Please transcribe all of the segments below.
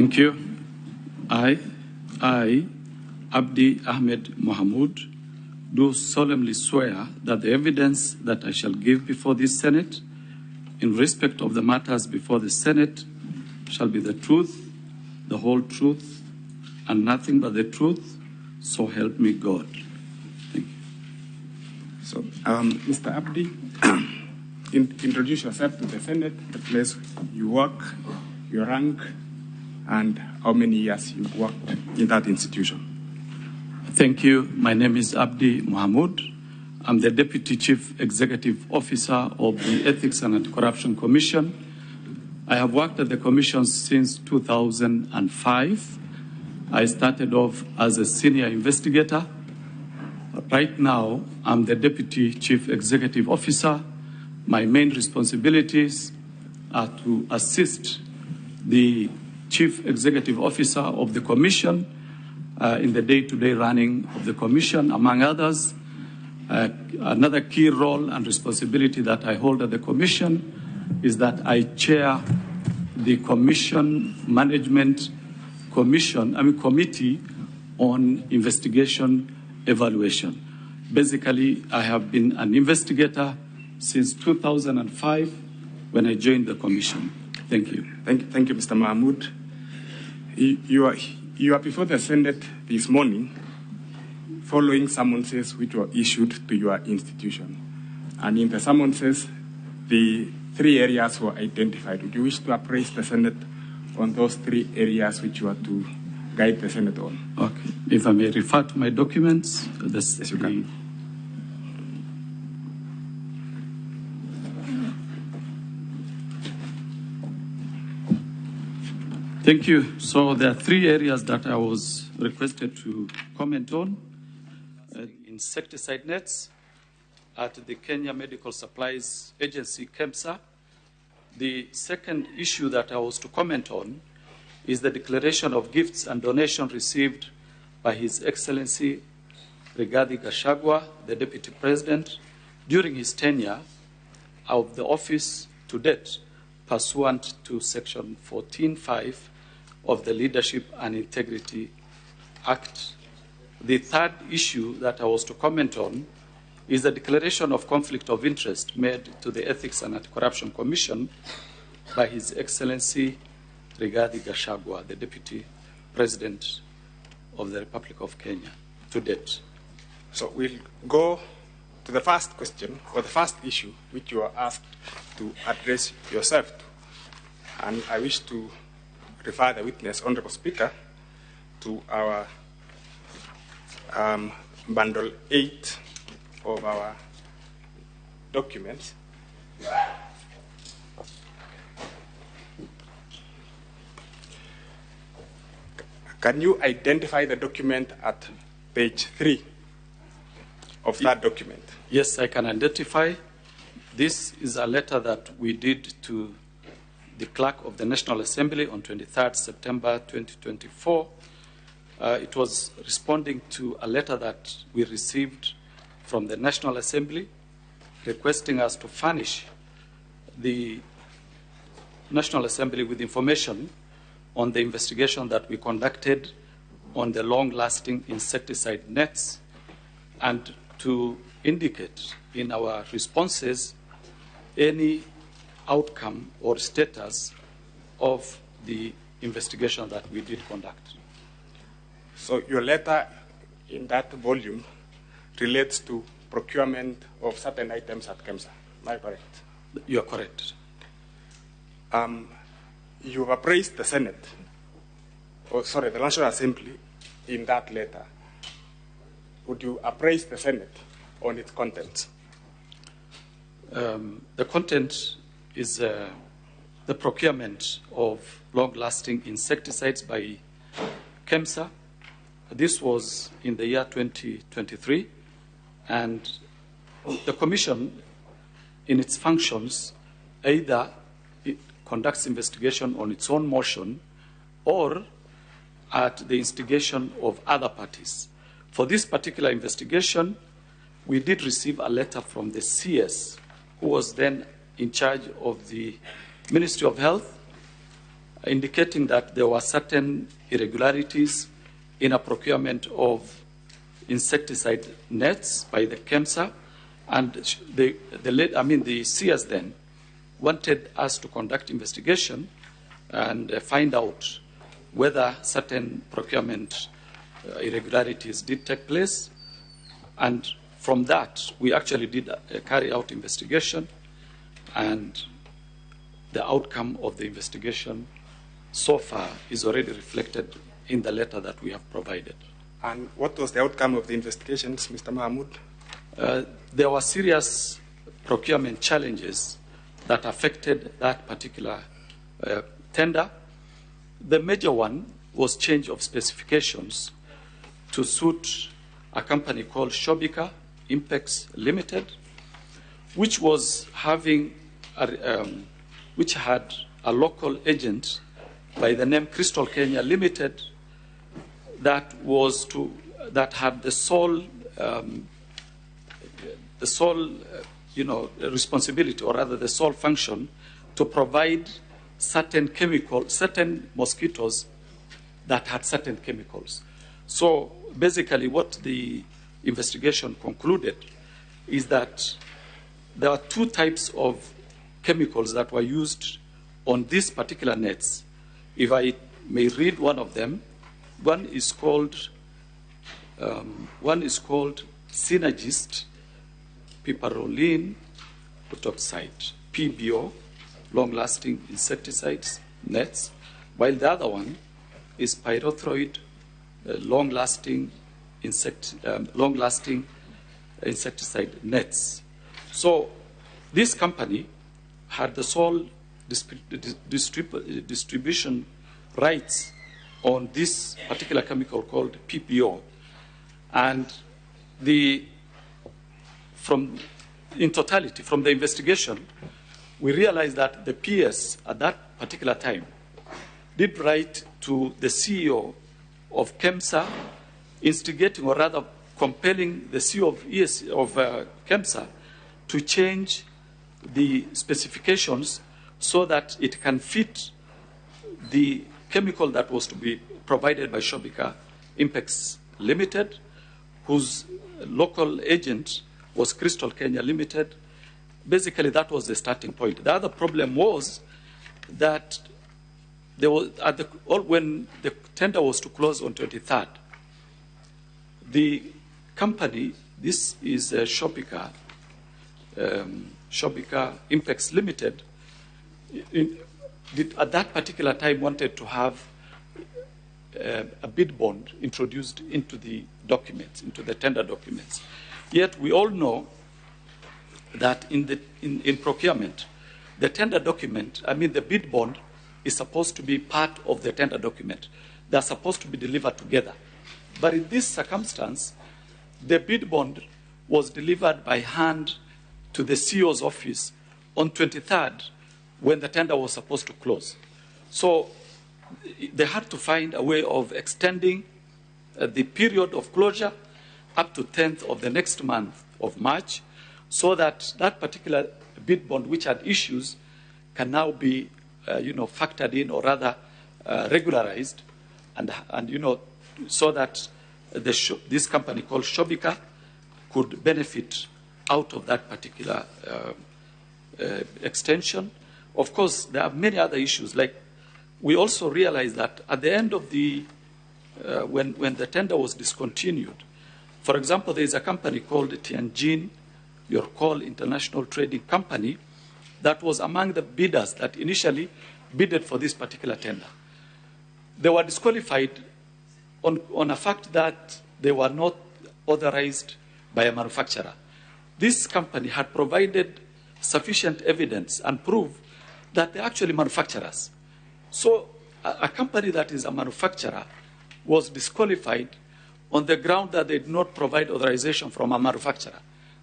Thank you. I, Abdi Mohamed Mahamud, do solemnly swear that the evidence that I shall give before this Senate in respect of the matters before the Senate shall be the truth, the whole truth, and nothing but the truth, so help me God. Thank you. So, Mr. Abdi, introduce yourself to the Senate, the place you work, your rank, and how many years you've worked in that institution. Thank you. My name is Abdi Mohamed. I'm the Deputy Chief Executive Officer of the Ethics and Anti-Corruption Commission. I have worked at the Commission since 2005. I started off as a senior investigator. Right now, I'm the Deputy Chief Executive Officer. My main responsibilities are to assist the Chief Executive Officer of the Commission in the day-to-day running of the Commission, among others. Another key role and responsibility that I hold at the Commission is that I chair the Commission Management Committee on Investigation Evaluation. Basically, I have been an investigator since 2005 when I joined the Commission. Thank you. Thank you, Mr. Mahamud. You are before the Senate this morning following summonses which were issued to your institution. And in the summonses, the 3 areas were identified. Would you wish to appraise the Senate on those 3 areas which you are to guide the Senate on? Okay. If I may refer to my documents, yes, you can. Thank you. So there are 3 areas that I was requested to comment on. Insecticide nets at the Kenya Medical Supplies Agency, KEMSA. The second issue that I was to comment on is the declaration of gifts and donations received by His Excellency Rigathi Gachagua, the Deputy President, during his tenure of the office to date, pursuant to Section 14(5) of the Leadership and Integrity Act. The third issue that I was to comment on is the declaration of conflict of interest made to the Ethics and Anti-Corruption Commission by His Excellency Rigathi Gachagua, the Deputy President of the Republic of Kenya, to date. So we'll go to the first question, or the first issue, which you are asked to address yourself to. And I wish to refer the witness, Honorable Speaker, to our bundle 8 of our documents. Can you identify the document at page 3 of that document? Yes, I can identify. This is a letter that we did to the Clerk of the National Assembly on 23rd September 2024. It was responding to a letter that we received from the National Assembly requesting us to furnish the National Assembly with information on the investigation that we conducted on the long-lasting insecticide nets and to indicate in our responses any outcome or status of the investigation that we did conduct. So your letter in that volume relates to procurement of certain items at KEMSA. Am I correct? You are correct. You have appraised the Senate, the National Assembly in that letter. Would you appraise the Senate on its contents? The content is the procurement of long-lasting insecticides by KEMSA. This was in the year 2023, and the Commission, in its functions, either it conducts investigation on its own motion or at the instigation of other parties. For this particular investigation, we did receive a letter from the CS, who was then in charge of the Ministry of Health, indicating that there were certain irregularities in a procurement of insecticide nets by the KEMSA, and the CS then wanted us to conduct investigation and find out whether certain procurement irregularities did take place. And from that, we actually did carry out investigation, and the outcome of the investigation so far is already reflected in the letter that we have provided. And what was the outcome of the investigations, Mr. Mahamud? There were serious procurement challenges that affected that particular tender. The major one was change of specifications to suit a company called Shobika Impex Limited, which was having which had a local agent by the name Crystal Kenya Limited that had the sole responsibility, or rather the sole function, to provide certain mosquitoes that had certain chemicals. So basically what the investigation concluded is that there are two types of chemicals that were used on these particular nets. If I may read one of them, one is called Synergist Piperolene Butoxide, PBO, long-lasting insecticides nets, while the other one is pyrethroid, long-lasting insecticide nets. So this company had the sole distribution rights on this particular chemical called PPO. And in totality, from the investigation, we realized that the PS at that particular time did write to the CEO of KEMSA, instigating, or rather compelling the CEO of KEMSA to change the specifications so that it can fit the chemical that was to be provided by Shobika Impex Limited, whose local agent was Crystal Kenya Limited. Basically, that was the starting point. The other problem was that there was when the tender was to close on 23rd, the company, this is Shobika Impex Limited, at that particular time wanted to have a bid bond introduced into the documents, into the tender documents. Yet we all know that in procurement, the tender document, the bid bond is supposed to be part of the tender document. They are supposed to be delivered together. But in this circumstance, the bid bond was delivered by hand to the CEO's office on 23rd when the tender was supposed to close. So they had to find a way of extending the period of closure up to 10th of the next month of March, so that that particular bid bond, which had issues, can now be factored in, or rather regularized, and so that this company called Shobika could benefit out of that particular extension. Of course, there are many other issues. Like, we also realized that at the end of the when the tender was discontinued, for example, there is a company called Tianjin Yorkol International Trading Company that was among the bidders that initially bidded for this particular tender. They were disqualified on a fact that they were not authorized by a manufacturer. This company had provided sufficient evidence and proof that they're actually manufacturers. So a company that is a manufacturer was disqualified on the ground that they did not provide authorization from a manufacturer,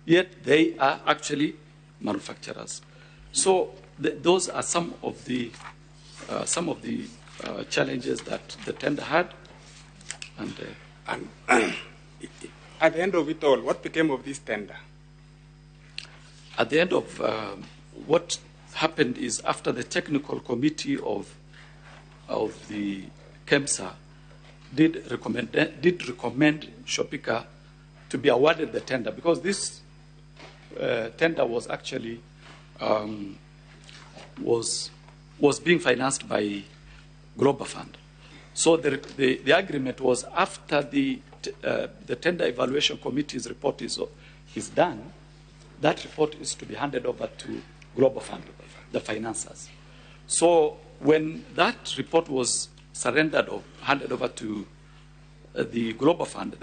yet they are actually manufacturers. So those are some of the challenges that the tender had. And at the end of it all, what became of this tender? At the end of what happened is, after the technical committee of KEMSA did recommend Shopika to be awarded the tender, because this tender was actually was being financed by Global Fund. So the agreement was, after the tender evaluation committee's report is done, that report is to be handed over to Global Fund, the financiers. So when that report was surrendered or handed over to the Global Fund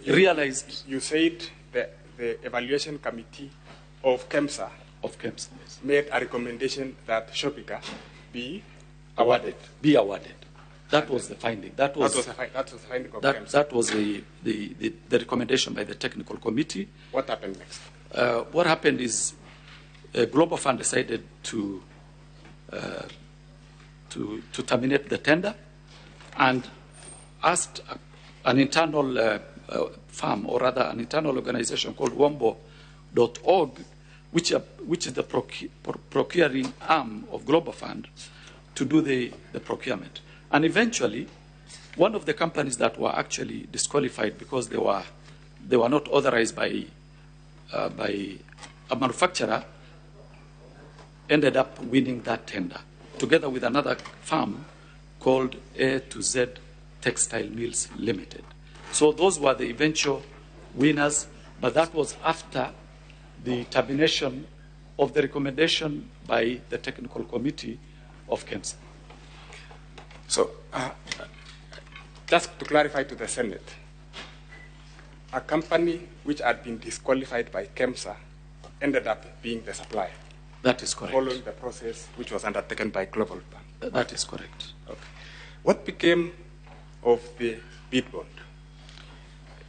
realized... You said the evaluation committee of KEMSA yes, made a recommendation that Shopika be awarded. That was the finding. That was the finding of KEMSA. That was the recommendation by the technical committee. What happened next? What happened is Global Fund decided to terminate the tender and asked an internal firm, or rather an internal organization called Wombo.org, which is the procuring arm of Global Fund, to do the procurement. And eventually, one of the companies that were actually disqualified because they were not authorized by a manufacturer ended up winning that tender, together with another firm called A to Z Textile Mills Limited. So those were the eventual winners, but that was after the termination of the recommendation by the technical committee of KEMSA. So, just to clarify to the Senate, a company which had been disqualified by KEMSA ended up being the supplier. That is correct. Following the process which was undertaken by Global Fund. That is correct. Okay. What became of the bid bond?